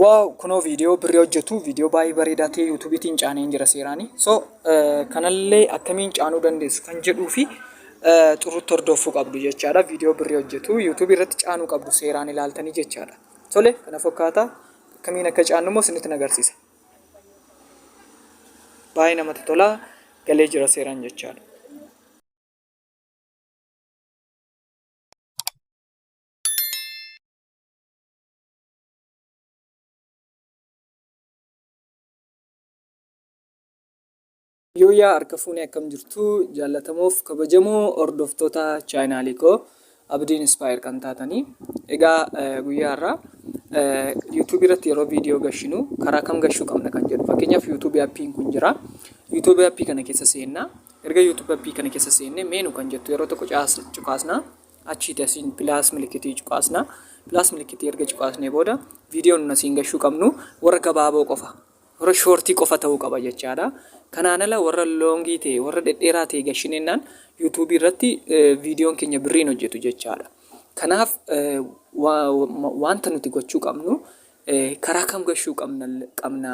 Wow, kuno video birrii hojjetu video baay'ee bareedaa ta'e YouTube'itiin caanee jira seeraani. So kanallee akkamiin caanuu dandeessu kan jedhuu fi xurutti hordofuu qabdu jechaadha. Video birrii hojjetu YouTube irratti caanuu qabdu seeraan ilaaltanii jechaadha. Tole kana fakkaata akkamiin akka caannu immoo isinitti agarsiisa. Baay'ee namatti tola galee jira seeraan jechaadha. Yooyaa harka fuunee akkam jirtu jaallatamuuf kabajamoo hordoftoota chaanaalii koo Abdiin Inspire kan taatanii egaa guyyaa irraa YouTube irratti yeroo viidiyoo gashinu karaa kam gashuu qabna kan jedhu fakkeenyaaf YouTube appiin kun jira. YouTube appii kana keessa seennaa erga YouTube appii kana keessa seennee meenu kan jettu yeroo tokko cuqaasnaa achiiti asiin pilaas milikitii cuqaasnaa pilaas milikitii erga cuqaasnee booda viidiyoon asiin gashuu qabnu warra gabaaboo qofa warra shoortii qofa ta'uu qaba jechaadha. Kanaan ala warra loongii ta'e warra dhedheeraa ta'e gashinennaan YouTube irratti viidiyoon keenya birriin hojjetu jechaadha. Kanaaf wanta nuti gochuu qabnu karaa kam gashuu qabna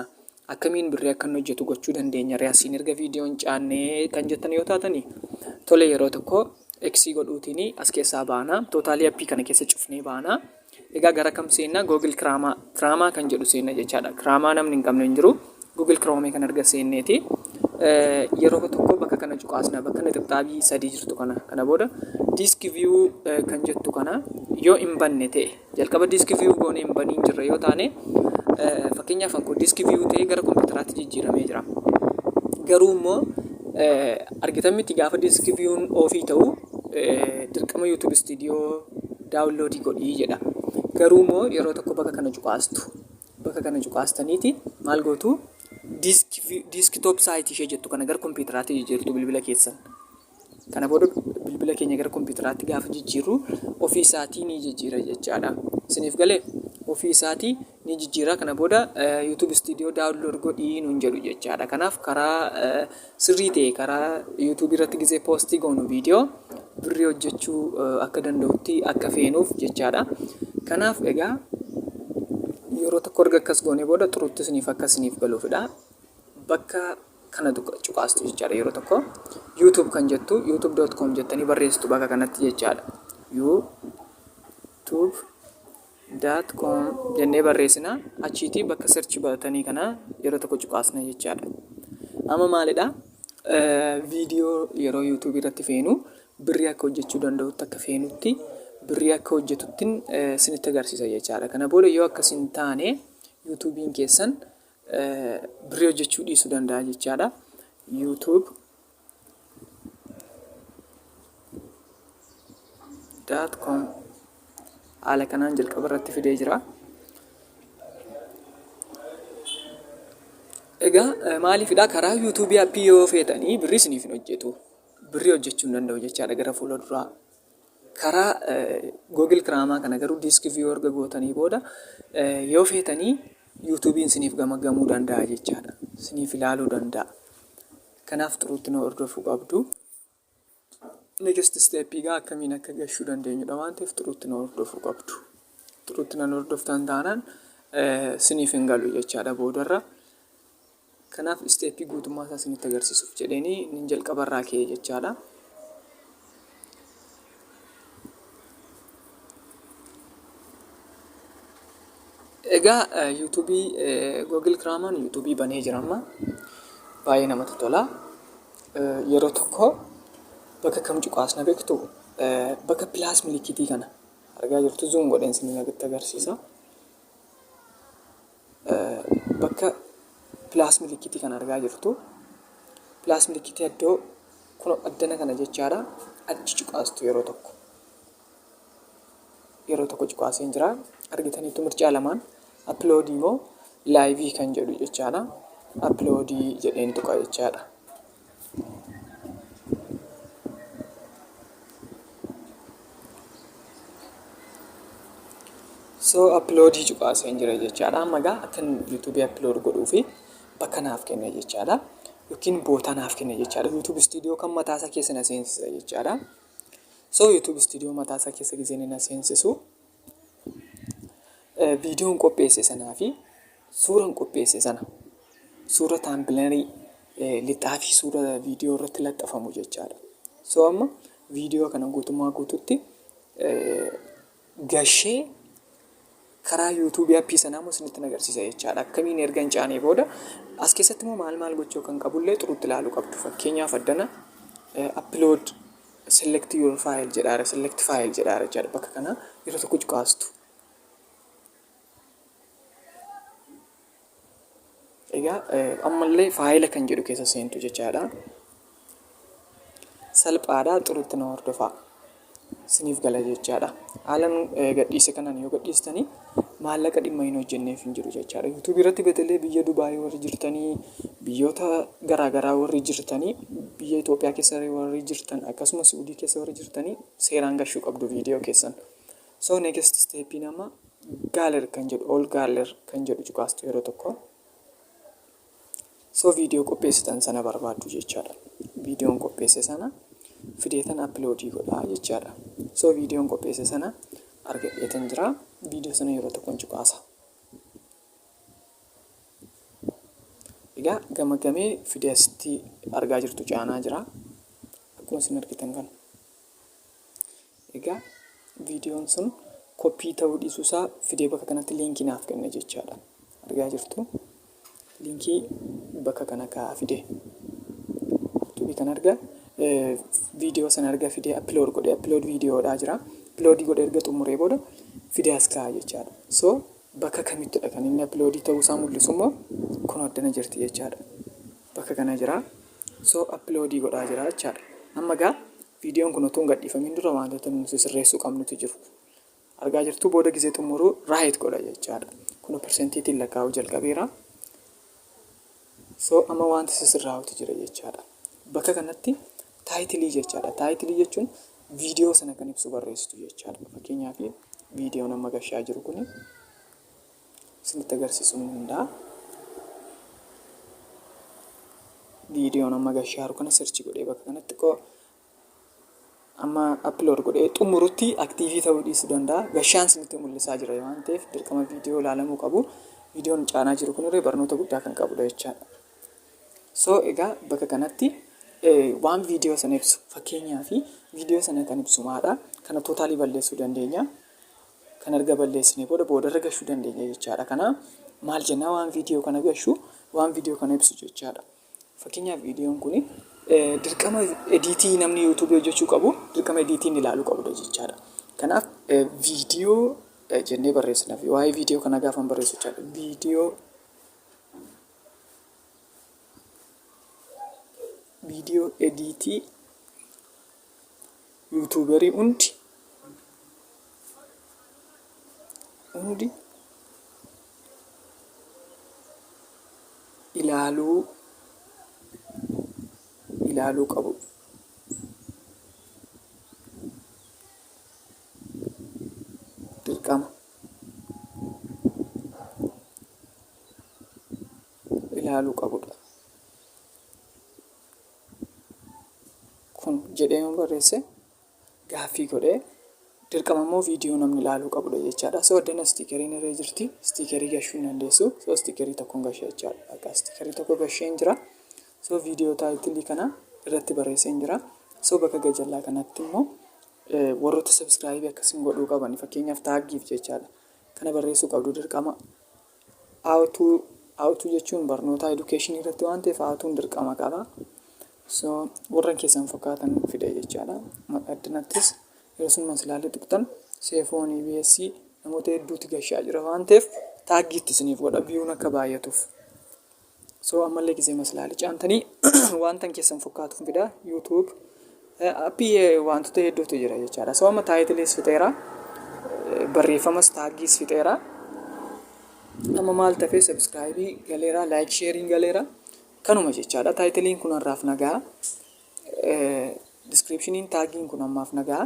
akkamiin birrii akka hojjetu gochuu dandeenya reasiin erga viidiyoon caannee kan jettan yoo taatanii tole yeroo tokko X godhuutiin as keessaa baana tootaalii appii kana keessa cufnee baana. Egaa gara kam seenna Google Chrome kan jedhu seenna jechaadha. Chrome namni hin qabne hin jiru. Google Chrome kan arga seenneeti. Yeroo tokko bakka kana cuqaasna bakka nixxaabii sadii jirtu kana booda disk view kan jettu kana yoo hin banne ta'e jalqaba disk view goone hin baniin jirra yoo taane fakkeenyaaf anko disk view ta'e gara kompiitaraatti jijjiiramee jira. Garuu immoo argitamitti gaafa disk view'n ofii ta'u dirqama YouTube Studio daawunloodii godhii jedha. Garuu immoo yeroo tokko bakka kana cuqaastu bakka kana cuqaastaniiti maal gootu desktop site ishee jettu kana gara kompiitaraatti jijjiirtu bilbila keessan. Kana booda bilbila keenya gara kompiitaraatti gaafa jijjiirru ofii isaatii ni jijjiira jechaadha. Isiniif galee ofii isaatii ni jijjiira kana booda YouTube Studio download godhii nuun jedhu jechaadha. Kanaaf karaa sirrii ta'e karaa YouTube irratti gisee poostii goonu viidiyoo birrii hojjechuu akka danda'utti akka feenuuf jechaadha. Kanaaf egaa yeroo tokko erga akkas goone booda xurutti isiniif akka isiniif galuufidha. Bakka kana cuqaastu jechaadha yeroo tokko YouTube kan jettu youtube.com jettanii barreessitu bakka kanatti jechaadha. youtube.com jennee barreessina achiitii bakka search baatanii kana yeroo tokko cuqaasna jechaadha. Amma maalidha viidiyoo yeroo YouTube irratti feenu birrii akka hojjechuu danda'utti akka feenutti birrii akka hojjetuttiin isinitti agarsiisa jechaadha. Kana booda yoo akkasin taane YouTube'n keessan birrii hojjechuu dhiisuu danda'a jechaadha. youtube.com haala kanaan jalqaba irratti fidee jira. Egaa maaliifidha karaa YouTube appii yoo feetanii birrii isiniif hin hojjetu. Birrii hojjechuu hin danda'u jechaadha gara fuulduraa. Karaa Google Chrome kana garuu disk view erga gootanii booda yoo feetanii YouTube'n isiniif gamagamuu danda'a jechaadha. Isiniif ilaaluu danda'a. Kanaaf xurutti nu hordofuu qabdu. Next step egaa akkamiin akka gashuu dandeenyudha waan ta'eef xurutti nu hordofuu qabdu. Xurutti nu hordoftan taanaan isiniif hin galu jechaadha boodarra. Kanaaf step guutummaa isaa isinitti agarsiisuuf jedheenii nin jalqabarraa ka'ee jechaadha. Egaa YouTube Google Chrome YouTube banee jira amma baay'ee namatti tola. Yeroo tokko bakka kam cuqaasna beektu bakka pilaas milikitii kana argaa jirtu zoom godheen isinitti agarsiisa. Bakka pilaas milikitii kana argaa jirtu pilaas milikitii iddoo kun addana kana jechaadha achi cuqaastu yeroo tokko cuqaaseen jira argitaniitu mircaa lamaan uploadii moo laayivii kan jedhu jechaadha. Uploadii jedheen tuqa jechaadha. So uploadii cuqaaseen jira jechaadha. Amma egaa akkan YouTube upload godhuu fi bakka naaf kenna jechaadha. Yookiin boota naaf kenna jechaadha. YouTube Studio kan mataasaa keessa na seensisa jechaadha. So YouTube Studio mataasaa keessa giseen na seensisu. Viidiyoon qopheesse sanaa fi suuraan qopheesse sana suura taambilarii lixaa fi suura viidiyoo irratti laxxafamu jechaadha. So amma viidiyoo kana guutummaa guututti gashee karaa yuutuubii appii sanaa immoo isinitti agarsiisa jechaadha. Akkamiin erga hin caanee booda as keessatti immoo maal gochuu kan qabullee xuruutti ilaaluu qabdu. Fakkeenyaaf addana upload select your file jedhaara, select file jedhaara jechaadha. Bakka kana yeroo tokko cuqaastu. Egaa ammallee faayila kan jedhu keessa seentu jechaadha. Salphaadhaa xuruutti na hordofaa. Isiniif gala jechaadha. Haalan gadhiise kanaan yoo gadhiistanii maallaqa dhimma hin hojjenneef hin jiru jechaadha. Yuutuubii irratti betelee biyya Dubaayii warri jirtanii, biyyoota garaagaraa warri jirtanii, biyya Itoophiyaa keessa warri jirtan akkasumas Saudii keessa warri jirtanii seeraan gashuu qabdu viidiyoo keessan. So next step nama gaaler kan jedhu all gaaler kan jedhu cuqaastu yeroo tokko. So viidiyoo qopheessitan sana barbaaddu jechaadha. Viidiyoon qopheesse sana fideetan uploadii godhaa jechaadha. So viidiyoon qopheesse sana argadheetan jira. Viidiyoo sana yeroo tokkoon cuqaasa. Egaa gamagamee fideessitti argaa jirtu caanaa jira. Akkuma isin argitan kana. Egaa viidiyoon sun koppii ta'uu dhiisuusaa fidee bakka kanatti liinkii naaf kenna jechaadha. Argaa jirtu. Liinkii bakka kana kaa'aa fidee. Tuubii kan argaa viidiyoo sana argaa fidee upload godhee upload viidiyoodhaa jira. Upload godhee erga xumuree booda fidee as kaa'aa jechaadha. So bakka kamittidha kan inni uploadii ta'uu isaa mul'isu immoo kun addana jirti jechaadha. Bakka kana jira. So uploadii godhaa jira jechaadha. Amma egaa viidiyoon kun utuu hin gadhiifamin dura wantoota nuti sirreessuu qabnutu jiru. Argaa jirtu booda gisee xumuruu raayit godha jechaadha. Kun persentiitiin lakkaa'uu jalqabeera. So amma wanti sirraa'utu jira jechaadha. Bakka kanatti taayitilii jechaadha. Taayitilii jechuun viidiyoo sana kan ibsu barreessitu jechaadha. Fakkeenyaaf viidiyoon amma gashaa jiru kun isinitti agarsiisuu ni danda'a. Viidiyoon amma gashaa jiru kana sirchi godhee bakka kanatti amma upload godhee xumurutti aktiivii ta'uu dhiisuu danda'a. Gashaan isinitti mul'isaa jira waan ta'eef dirqama viidiyoo ilaalamuu qabu. Viidiyoon caanaa jiru kun irree barnoota guddaa kan qabudha jechaadha. So egaa bakka kanatti waan viidiyoo sana ibsu fakkeenyaaf viidiyoo sana kan ibsu maadha. Kana tootaalii balleessuu dandeenya. Kan erga balleessinee boodarra gashuu dandeenya jechaadha. Kana maal jennaa waan viidiyoo kana gashu waan viidiyoo kana ibsu jechaadha. Fakkeenyaaf viidiyoon kun dirqama ediitii namni yuutuubii hojjechuu qabu dirqama ediitiin ilaaluu qabudha jechaadha. Kanaaf viidiyoo jennee barreessinaaf waa'ee viidiyoo kana gaafan barreessu jechaadha. Viidiyoo ediitii yuutuubarii hundi ilaaluu qabu. Dirqama ilaaluu qabudha. Kun jedhee barreesse gaaffii godhee dirqama immoo viidiyoo namni ilaaluu qabudha jechaadha. So addana stiikeriin irra jirti. Stiikerii gashuu hin dandeessu. So stiikerii tokkoon gashee jechaadha. Akka stiikerii tokko gasheen jira. So viidiyoo taayitilii kana irratti barreesseen jira. So bakka gajallaa kanatti immoo warroota sabskraayibii akkasiin godhuu qaban fakkeenyaaf taaggiif jechaadha. Kana barreessuu qabdu dirqama. Aawutuu jechuun barnoota edukeeshinii irratti waan ta'eef aawutuun dirqama qaba. So warreen keessan fakkaatan fide jechaadha. Addanattis yeroo sun maslaalee tuqtan seefoon EBS namoota hedduutti gashaa jira waan ta'eef taaggiitti isiniif godha biyyoon akka baay'atuuf. So ammallee gisee maslaalee caantanii wantan keessan fakkaatuuf fida YouTube appii wantoota hedduutu jira jechaadha. So amma taayitiliis fixeera barreeffamas taaggiis fixeera. Amma maal ta'ee sabskraayibii galeera laayik sheeriin galeera. Kanuma jechaadha. Taayitiliin kun har'aaf nagaa. Descriptioniin taaggiin kun ammaaf nagaa.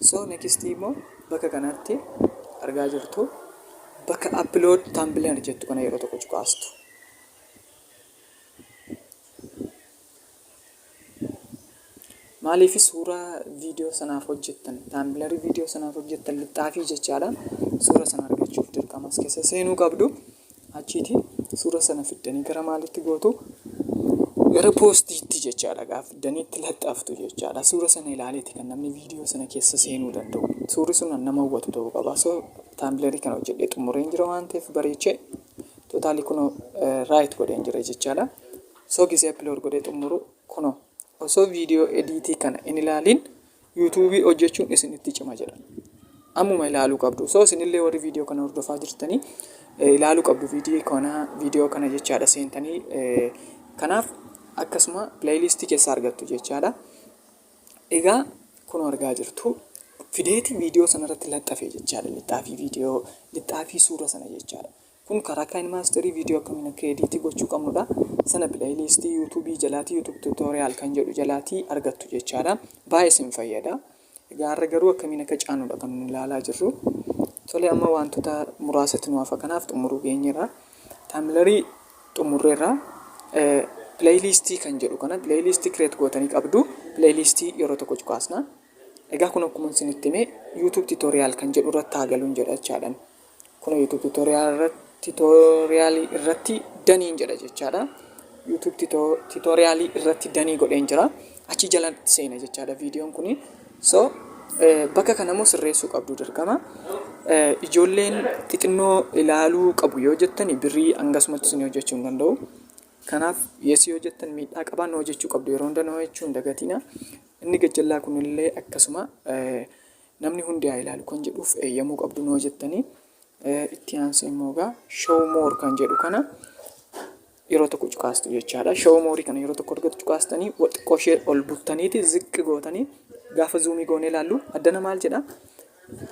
So next immoo bakka kanatti argaa jirtu bakka upload thumbnail jettu kana yeroo tokko cuqaastu. Maaliif suuraa viidiyoo sanaaf hojjettan thumbnail viidiyoo sanaaf hojjettan lixaafii jechaadha. Suuraa sana argachuuf dirqama as keessa seenuu qabdu. Achiiti suura sana fiddanii gara maalitti gootu? Gara poostiitti jechaadha. Gaafa fiddanii itti laxxaftu jechaadha. Suura sana ilaaleeti kan namni viidiyoo sana keessa seenuu danda'u. Suurri sun nama hawwatu ta'uu qaba. So taambileerii kana hojjedhee xumureen jira waan ta'eef bareechee tootaalii kunoo raayit godheen jira jechaadha. So gisee upload godhee xumuru kunoo osoo viidiyoo ediitii kana hin ilaaliin yuutuubii hojjechuun isinitti cima jedha. Ammuma ilaaluu qabdu. So isinillee warri viidiyoo kana hordofaa jirtanii ilaaluu qabdu viidiyoo kana jechaadha seentanii kanaaf akkasuma pileeylistii keessa argattu jechaadha. Egaa kun argaa jirtu fideeti viidiyoo sana irratti laxxafee jechaadha. Lixaafii suura sana jechaadha. Kun karaa KineMasterii viidiyoo akkamiin akka ediitii gochuu qabnudha. Sana pileeylistii yuutuubii jalaatii yuutuub tuutooriyaal kan jedhu jalaatii argattu jechaadha. Baay'ee isin fayyada. Egaa har'a garuu akkamiin akka caanudha kan ilaalaa jirru. Tole amma wantoota muraasatti nu hafa kanaaf xumuruu geenyerra. Taambileerii xumurreerra. Pileeylistii kan jedhu kana pileeylistii kireet gootanii qabdu. Pileeylistii yeroo tokko cuqaasna. Egaa kun akkuma isinitti himee yuutuub tuutooriyaal kan jedhu irratti haa galuun jedha jechaadha. Kun yuutuub tuutooriyaalii irratti daniin jedha jechaadha. yuutuub tuutooriyaalii irratti danii godheen jira. Achi jala seena jechaadha viidiyoon kuni. So bakka kanammoo sirreessuu qabdu dirqama. Ijoolleen xixinnoo ilaaluu qabu yoo jettani birrii hangasumatti isin hojjechuu hin danda'u. Kanaaf yeesii yoo jettan miidhaa qabaan hojjechuu qabdu yeroo hundaa hojjechuu hin dagatina. Inni gajjallaa kunillee akkasuma namni hundi haa ilaalu kan jedhuuf eeyyamuu qabdu noo jettanii itti aansee immoo gaa show more kan jedhu kana yeroo tokko cuqaastu jechaadha. Show more kana yeroo tokko argatu cuqaastanii xiqqoo ishee ol buttaniiti ziqqi gootanii gaafa zuumii goonee ilaallu addana maal jedha?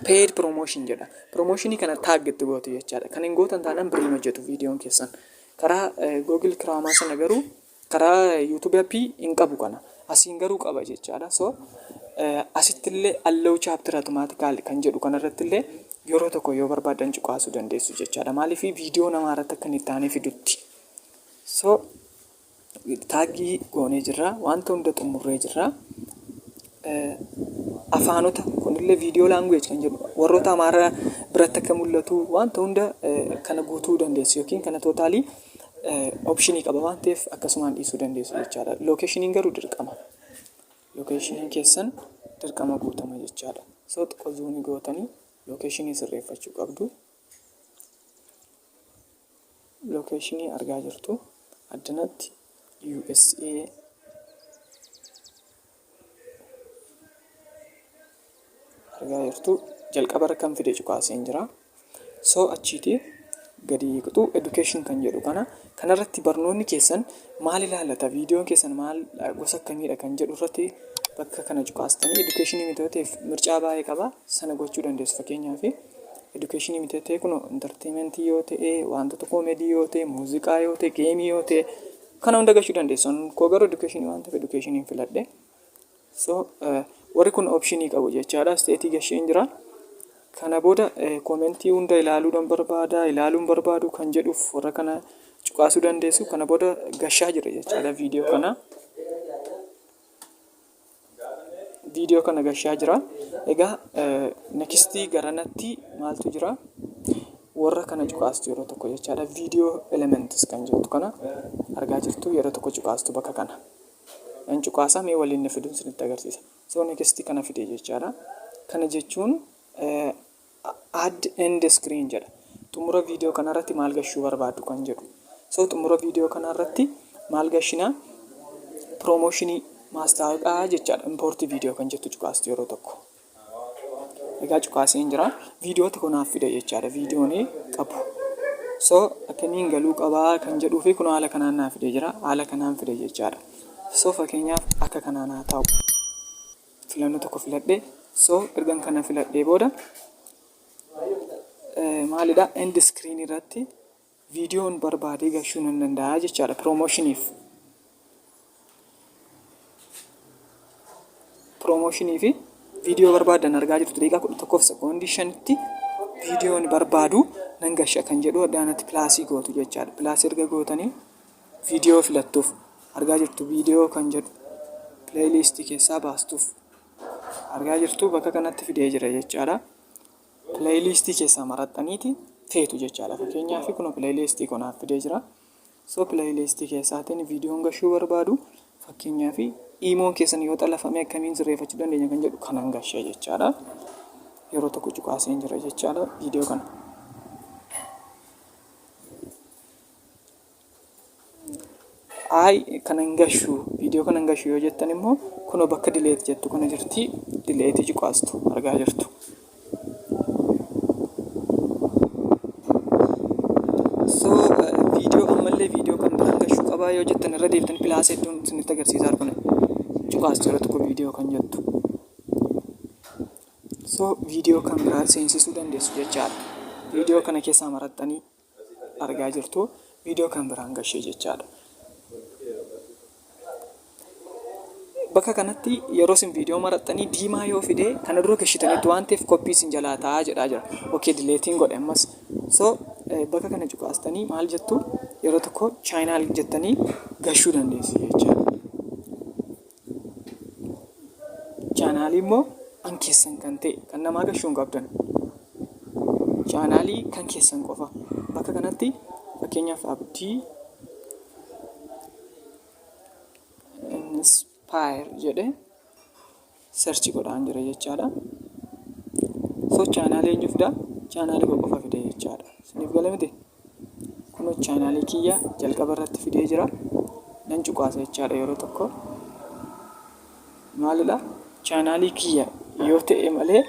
Paid promotion jedha. Promotionii kana taaggetti gootu jechaadha. Kan hin gootan taanaan birriin hojjetu viidiyoon keessan. Karaa Google Kiraamaa sana garuu karaa YouTube appii hin qabu kana. Asiin garuu qaba jechaadha. So asittillee allow chapter automatically kan jedhu kanarrattillee yeroo tokko yoo barbaadan cuqaasuu dandeessu jechaadha. Maaliif viidiyoo namaa irratti akka inni taanee fidutti. So taaggii goonee jirra. Wanta hunda xumurree jirra. Afaanota kunillee viidiyoo laanguweej kan jedhu warroota amaaraa biratti akka mul'atu wanta hunda kana guutuu dandeessu yookiin kana tootaalii optionii qaba waan ta'eef akkasumaan dhiisuu dandeessu jechaadha. Lookeeshiniin garuu dirqama. Lookeeshiniin keessan dirqama guutama jechaadha. So xiqqoo zuumii gootanii lookeeshinii sirreeffachuu qabdu. Lookeeshinii argaa jirtu addanatti USA argaa jirtu jalqaba kan fide cuqaaseen jira. So achiiti gadi qixu education kan jedhu kanarratti barnoonni keessan maal ilaallata viidiyoon keessan maal gosa akkamiidha kan jedhu irratti bakka kana cuqaastanii education mitoteef mircaa baay'ee qaba sana gochuu dandeessu. Fakkeenyaaf education mitotee kun entertainment yoo ta'e wantoota comedy yoo ta'e muuziqaa yoo ta'e geemii yoo ta'e kana hunda gachuu dandeessu. Koo garuu education waan ta'eef education filadhe. So warri kun optionii qabu jechaadha. Steetii gasheen jira. Kana booda koomentii hunda ilaaluudhaan barbaada ilaaluun barbaadu kan jedhuuf warra kana cuqaasuu dandeessu. Kana booda gashaa jira jechaadha viidiyoo kana. Viidiyoo kana gashaa jira. Egaa nextii garanatti maaltu jira? Warra kana cuqaastu yeroo tokko jechaadha. Viidiyoo elements kan jedhu kana argaa jirtu yeroo tokko cuqaastu bakka kana. Yan cuqaasaa mee waliin na fiduun isinitti agarsiisa. So nextii kana fide jechaadha. Kana jechuun add end screen jedha. Xumura viidiyoo kanarratti maal gashuu barbaadu kan jedhu. So xumura viidiyoo kanarratti maal gashinaa? Promotionii maastaawaqaa jechaadha. Import viidiyoo kan jettu cuqaastu yeroo tokko. Egaa cuqaaseen jira. Viidiyoo tokko naaf fide jechaadha. Viidiyoon qabu. So akkamiin galuu qabaa kan jedhuu fi kun haala kanaan naaf fide jira. Haala kanaan fide jechaadha. So fakkeenyaaf akka kanaan haa ta'u. Filannoo tokko filadhe. So ergan kana filadhee booda maalidha end screen irratti viidiyoon barbaadee gashuu nan danda'a jechaadha. Promotionii fi viidiyoo barbaadan argaa jirtu daqiiqaa 11 sekoondii 5tti viidiyoon barbaadu nan gasha kan jedhu addaanatti pilaasii gootu jechaadha. Pilaasii erga gootanii viidiyoo filattuuf argaa jirtu viidiyoo kan jedhu pileeylistii keessaa baastuuf argaa jirtu bakka kanatti fidee jira jechaadha. Pileeylistii keessaa maraxxaniiti feetu jechaadha. Fakkeenyaaf kun pileeylistii konaaf fidee jira. So pileeylistii keessaatiin viidiyoon gashuu barbaadu fakkeenyaaf iimoon keessan yoo xalafame akkamiin sirreeffachuu dandeenya kan jedhu kanan gashee jechaadha. Yeroo tokko cuqaaseen jira jechaadha viidiyoo kana. Kanan gashu viidiyoo kanan gashu yoo jettan immoo kunoo bakka dileet jettu kana jirti, dileetii cuqaastu argaa jirtu. So viidiyoo ammallee viidiyoo kan biraan gashuu qabaa yoo jettan irra deebitanii pilaas hedduun isinitti agarsiisaa argina. Cuqaastu yeroo tokko viidiyoo kan jettu. So viidiyoo kan biraa seensisuu dandeessu jechaadha. Viidiyoo kana keessaa marattanii argaa jirtu viidiyoo kan biraan gashee jechaadha. Bakka kanatti yeroo isin viidiyoo marattanii diimaa yoo fide kana dura gashitanitti waan ta'eef koppii isin jalaa taa'aa jedhaa jira. Okay, dileetiin godhe ammas. So bakka kana cuqaastanii maal jettu yeroo tokko chaayinaal jettanii gashuu dandeessu jechaadha. Chaanaalii immoo an keessan kan ta'e kan namaa gashuu hin qabdan. Chaanaalii kan keessan qofa. Bakka kanatti fakkeenyaaf Abdii Inspire jedhe search godhaan jira jechaadha. So chaanaalii eenyu fida? Chaanaalii qofa fide jechaadha. Isiniif gala miti? Kun chaanaalii kiyya jalqaba irratti fidee jira. Nan cuqaasa jechaadha yeroo tokko. Maalidha? Chaanaalii kiyya yoo ta'e malee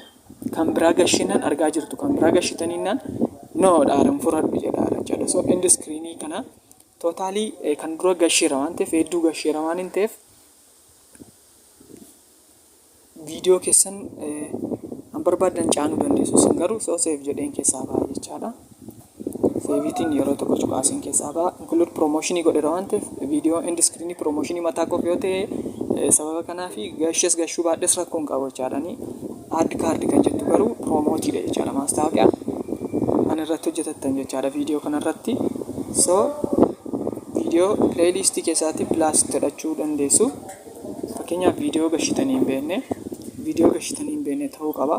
kan biraa gashinan argaa jirtu. Kan biraa gashitaniinaan no dhaaran furadhu jedhaadha jechaadha. So end screenii kana tootaalii kan dura gasheera waan ta'eef hedduu gasheera waan hin ta'eef viidiyoo keessan an barbaadan caanuu dandeessu. Isin garuu soo seef jedheen keessaa ba'a jechaadha. Seeviitiin yeroo tokko cuqaasin keessaa ba'a. Include promotionii godheera waan ta'eef viidiyoo end screenii promotionii mataa qofa yoo ta'e sababa kanaa fi gashees gashuu baadhes rakkoon qabu jechaadhani. Add card kan jettu garuu promootiidha jechaadha. Maastaawoqiyaa an irratti hojjetattan jechaadha viidiyoo kanarratti. So viidiyoo pileeylistii keessaatti pilaas godhachuu dandeessu. Fakkeenyaaf viidiyoo gashitanii hin beekne viidiyoo gashitanii hin beekne ta'uu qaba.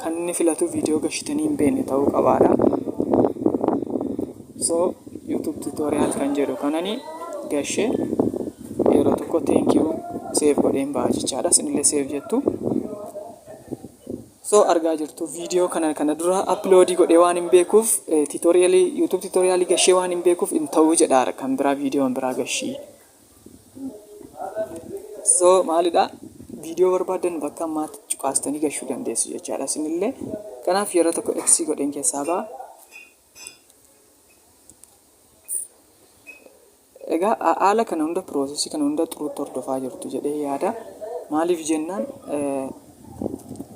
Kan inni filatu viidiyoo gashitanii hin beekne ta'uu qabaadha. So YouTube tutorial kan jedhu kanani gashee yeroo tokko thank you save godheen ba'a jechaadha. Isinillee save jettu. So argaa jirtu viidiyoo kana dura uploadii godhee waan hin beekuuf tutorialii YouTube tutorialii gashee waan hin beekuuf hin ta'uu jedhaara kan biraa viidiyoon biraa gashii. So maalidha? Viidiyoo barbaadan bakka ammaatti cuqaastanii gashuu dandeessu jechaadha. Isinillee kanaaf yeroo tokko X godheen keessaa ba'a. Egaa haala kana hunda piroosesii kana hunda xuruutti hordofaa jirtu jedhee yaada. Maaliif jennaan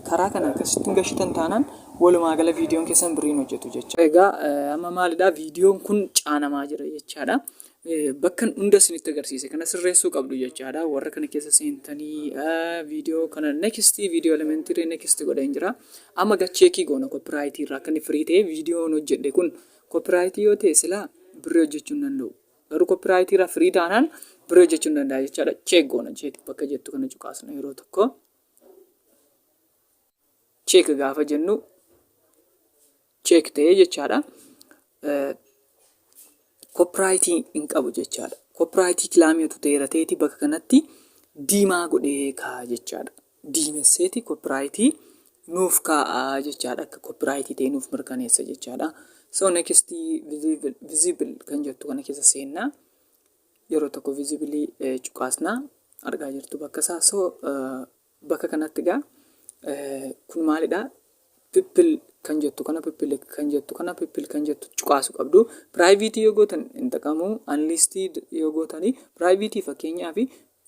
karaa kana akkasittiin gashitan taanaan walumaa gala viidiyoon keessan birriin hojjetu jecha. Egaa amma maalidha? Viidiyoon kun caanamaa jira jechaadha. Bakkan hunda isinitti agarsiise kana sirreessuu qabdu jechaadha. Warra kana keessa seentanii viidiyoo kana next viidiyoo elementary next godhan jira. Amma gacheekii goona copyright irraa kan free ta'e viidiyoon hojjedhe kun copyright yoo ta'e silaa birrii hojjechuu hin danda'u. Garuu copyright irraa free taanaan birrii hojjechuu hin danda'a jechaadha. Check goona jeeti bakka jettu kana cuqaasna yeroo tokko. Check gaafa jennu check ta'ee jechaadha. Copyright hin qabu jechaadha. Copyright kilaamiyatu ta'eera ta'eeti bakka kanatti diimaa godhee kaa'a jechaadha. Diimesseeti copyright nuuf kaa'a jechaadha. Akka copyright ta'e nuuf mirkaneessa jechaadha. So next visible kan jettu kana keessa seennaa yeroo tokko visibly cuqaasnaa argaa jirtu bakka isaa. So bakka kanatti egaa kun maalidha? People kan jettu kana people kan jettu kana people kan jettu cuqaasu qabdu. Private yoo gootan hin taqamu. Unlisted yoo gootanii private fakkeenyaaf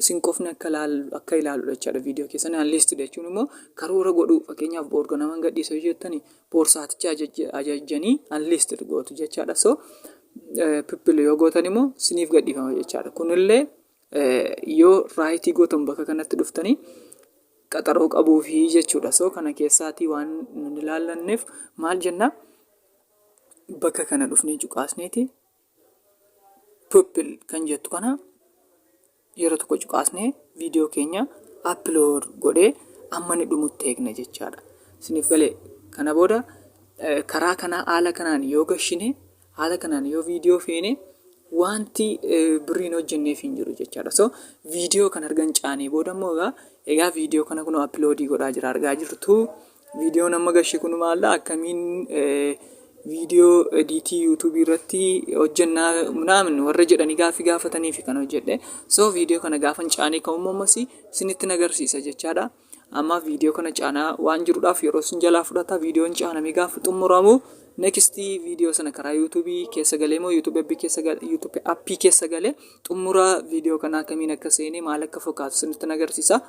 isin qofni akka ilaalu jechaadha viidiyoo keessan. Unlisted jechuun immoo karoora godhu fakkeenyaaf boorga naman gadhiisa yoo jettanii boorsaaticha ajajjanii unlisted gootu jechaadha. So people yoo gootan immoo siniif gadhiifama jechaadha. Kunillee yoo raayitii gootan bakka kanatti dhuftanii qaxaroo qabuu fi jechuudha. So kana keessaatii waan nun ilaallanneef maal jenna bakka kana dhufnee cuqaasneeti people kan jettu kana yeroo tokko cuqaasnee viidiyoo keenya upload godhee amma ni dhumutti eegna jechaadha. Isiniif galee kana booda karaa kana haala kanaan yoo gashine haala kanaan yoo viidiyoo feene wanti birriin hojjenneef hin jiru jechaadha. So viidiyoo kan argan caanii booda immoo egaa viidiyoo kana kun uploadii godhaa jira argaa jirtu. Viidiyoo nama gashi kun maalla akkamiin viidiyoo editii yuutuubii irratti hojjennaa ምናምን warra jedhanii gaaffii gaafatanii fi kan hojjedhe. So viidiyoo kana gaafan caanii ka'ummoo ammas isinitti agarsiisa jechaadha. Amma viidiyoo kana caanaa waan jiruudhaaf yeroo isin jalaa fudhata viidiyoon caanamee gaafa xumuramu next viidiyoo sana karaa yuutuubii keessa galee moo yuutuubii appii keessa galee xumura viidiyoo kanaa akkamiin akka seenee maal akka fakkaatu isinitti agarsiisa.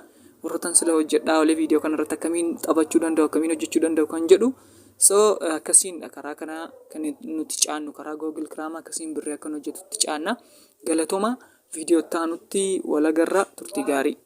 Warroottan sila hojjedhaa olee viidiyoo kana irratti akkamiin taphachuu danda'u akkamiin hojjechuu danda'u kan jedhu. So akkasiin karaa kana kan nuti caannu karaa Google Chrome akkasiin birrii akka hojjetutti caanna. Galatooma viidiyoo taanutti wal agarra turtii gaarii.